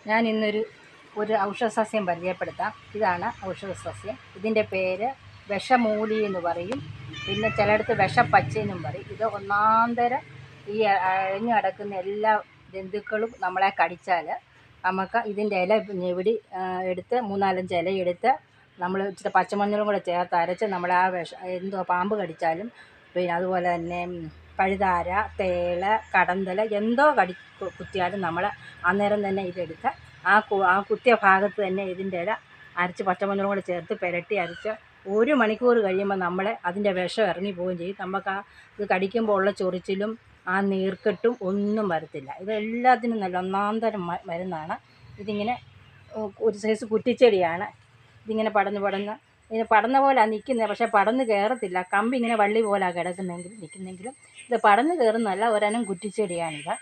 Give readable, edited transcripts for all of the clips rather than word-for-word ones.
ഞാൻ ഇന്നൊരു ഔഷധസസ്യം പരിചയപ്പെടുത്താം. ഇതാണ് ഔഷധസസ്യം. ഇതിൻ്റെ പേര് വിഷമൂലി എന്ന് പറയും, പിന്നെ ചിലയിടത്ത് വിഷപ്പച്ച എന്നും പറയും. ഇത് ഒന്നാന്തരം ഈ അഴിഞ്ഞു കിടക്കുന്ന എല്ലാ ജന്തുക്കളും നമ്മളെ കടിച്ചാൽ നമുക്ക് ഇതിൻ്റെ ഇല ഞെവിടി എടുത്ത് 3-4 ഇല എടുത്ത് നമ്മൾ ഇച്ചിരി പച്ചമഞ്ഞളും കൂടെ ചേർത്ത് അരച്ച് നമ്മൾ ആ എന്തോ പാമ്പ് കടിച്ചാലും പിന്നെ അതുപോലെ തന്നെ പഴുതാര, തേള, കടന്തൽ എന്തോ കുത്തിയാലും നമ്മൾ അന്നേരം തന്നെ ഇതെടുത്ത് ആ കുത്തിയ ഭാഗത്ത് തന്നെ ഇതിൻ്റെ ഇല അരച്ച് പച്ചമഞ്ഞളും കൂടെ ചേർത്ത് പുരട്ടി അരച്ച് 1 മണിക്കൂർ കഴിയുമ്പോൾ അതിൻ്റെ വിഷം ഇറങ്ങി പോവുകയും ചെയ്യും. നമുക്ക് ഇത് കടിക്കുമ്പോൾ ഉള്ള ചൊറിച്ചിലും ആ നീർക്കെട്ടും ഒന്നും വരത്തില്ല. ഇതെല്ലാത്തിനും നല്ല ഒന്നാന്തരം മരുന്നാണ്. ഇതിങ്ങനെ ഒരു സൈസ് കുറ്റിച്ചെടിയാണ്. ഇതിങ്ങനെ ഇത് പടന്ന പോലെയാണ് നിൽക്കുന്നത്, പക്ഷേ പടന്ന് കയറത്തില്ല. കമ്പി ഇങ്ങനെ വള്ളി പോലെയാണ് നിൽക്കുന്നെങ്കിലും ഇത് പടന്ന് കയറുന്നതല്ല, ഒരനം കുറ്റിച്ചെടിയാണിത്.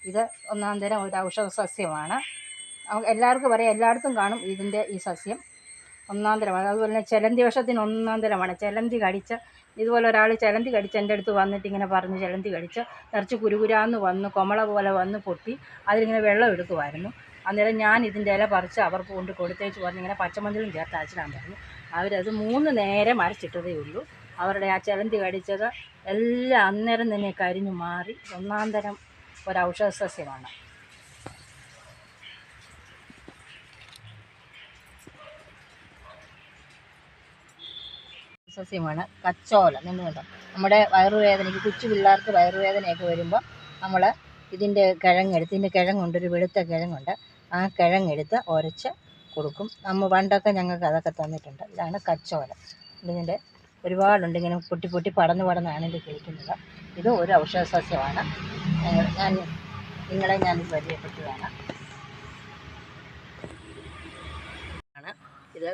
ഇത് ഒന്നാന്തരം ഒരു ഔഷധ സസ്യമാണ്. എല്ലാവർക്കും പറയാം, എല്ലായിടത്തും കാണും ഇതിൻ്റെ ഈ സസ്യം. ഒന്നാന്തരമാണ്. അതുപോലെ തന്നെ ചിലന്തി വിഷത്തിന് ഒന്നാന്തരമാണ്. ചിലന്തി കടിച്ച ഇതുപോലെ ഒരാൾ ചിലന്തി കടിച്ച് എൻ്റെ അടുത്ത് വന്നിട്ട് ഇങ്ങനെ പറഞ്ഞു, ചിലന്തി കടിച്ച് നിറച്ച് കുരുകുരാന്ന് വന്ന് കൊമള പോലെ വന്ന് പൊട്ടി അതിലിങ്ങനെ വെള്ളം എടുക്കുമായിരുന്നു. അന്നേരം ഞാൻ ഇതിൻ്റെ ഇല പറിച്ച് അവർക്ക് കൊണ്ട് കൊടുത്തേച്ച് പറഞ്ഞ് ഇങ്ങനെ പച്ചമഞ്ഞളും ചേർത്ത് അരച്ചിടാൻ പറഞ്ഞു. അവരത് 3 നേരം അരച്ചിട്ടതേ ഉള്ളൂ. അവരുടെ ആ ചിലന്തി കടിച്ചത് എല്ലാം അന്നേരം തന്നെ കരിഞ്ഞു മാറി. ഒന്നാന്തരം ഒരു ഔഷധ സസ്യമാണ്. സസ്യമാണ് കച്ചോലം. നിന്നുണ്ടോ നമ്മുടെ വയറുവേദനയ്ക്ക്, കൊച്ചു പിള്ളേർക്ക് വയറുവേദനയൊക്കെ വരുമ്പോൾ നമ്മൾ ഇതിൻ്റെ കിഴങ്ങെടുത്ത്, ഇതിൻ്റെ കിഴങ്ങുണ്ട്, ഒരു വെളുത്ത കിഴങ്ങുണ്ട്, ആ കിഴങ്ങെടുത്ത് ഉരച്ച് കൊടുക്കും. പണ്ടൊക്കെ ഞങ്ങൾക്ക് അതൊക്കെ തന്നിട്ടുണ്ട്. ഇതാണ് കച്ചോലം. ഇതിൻ്റെ ഒരുപാടുണ്ട്, ഇങ്ങനെ പൊട്ടി പൊട്ടി പടന്നാണ് ഇത് കഴിക്കുന്നത്. ഇത് ഒരു ഔഷധ സസ്യമാണ്. നിങ്ങളെ ഞാൻ പരിചയപ്പെട്ടതാണ്. ഇത്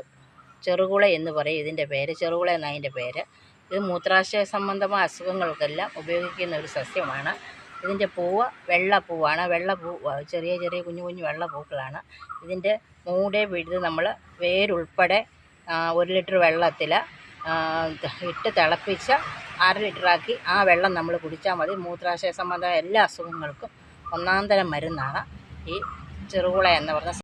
ചെറുകുള എന്ന് പറയും ഇതിൻ്റെ പേര്. ചെറുകുള എന്നാണ് അതിൻ്റെ പേര്. ഇത് മൂത്രാശയ സംബന്ധമായ അസുഖങ്ങൾക്കെല്ലാം ഉപയോഗിക്കുന്ന ഒരു സസ്യമാണ്. ഇതിൻ്റെ പൂവ് വെള്ളപ്പൂവാണ്. വെള്ളപ്പൂവ് ചെറിയ ചെറിയ കുഞ്ഞു കുഞ്ഞു വെള്ളപ്പൂക്കളാണ്. ഇതിൻ്റെ മൂടെ പിഴുത് നമ്മൾ വേരുൾപ്പെടെ 1 ലിറ്റർ വെള്ളത്തിൽ ഇട്ട് തിളപ്പിച്ച് 1/2 ലിറ്ററാക്കി ആ വെള്ളം നമ്മൾ കുടിച്ചാൽ മതി. മൂത്രാശയ സംബന്ധമായ എല്ലാ അസുഖങ്ങൾക്കും ഒന്നാന്തരം മരുന്നാണ് ഈ ചെറുകുള എന്ന് പറഞ്ഞ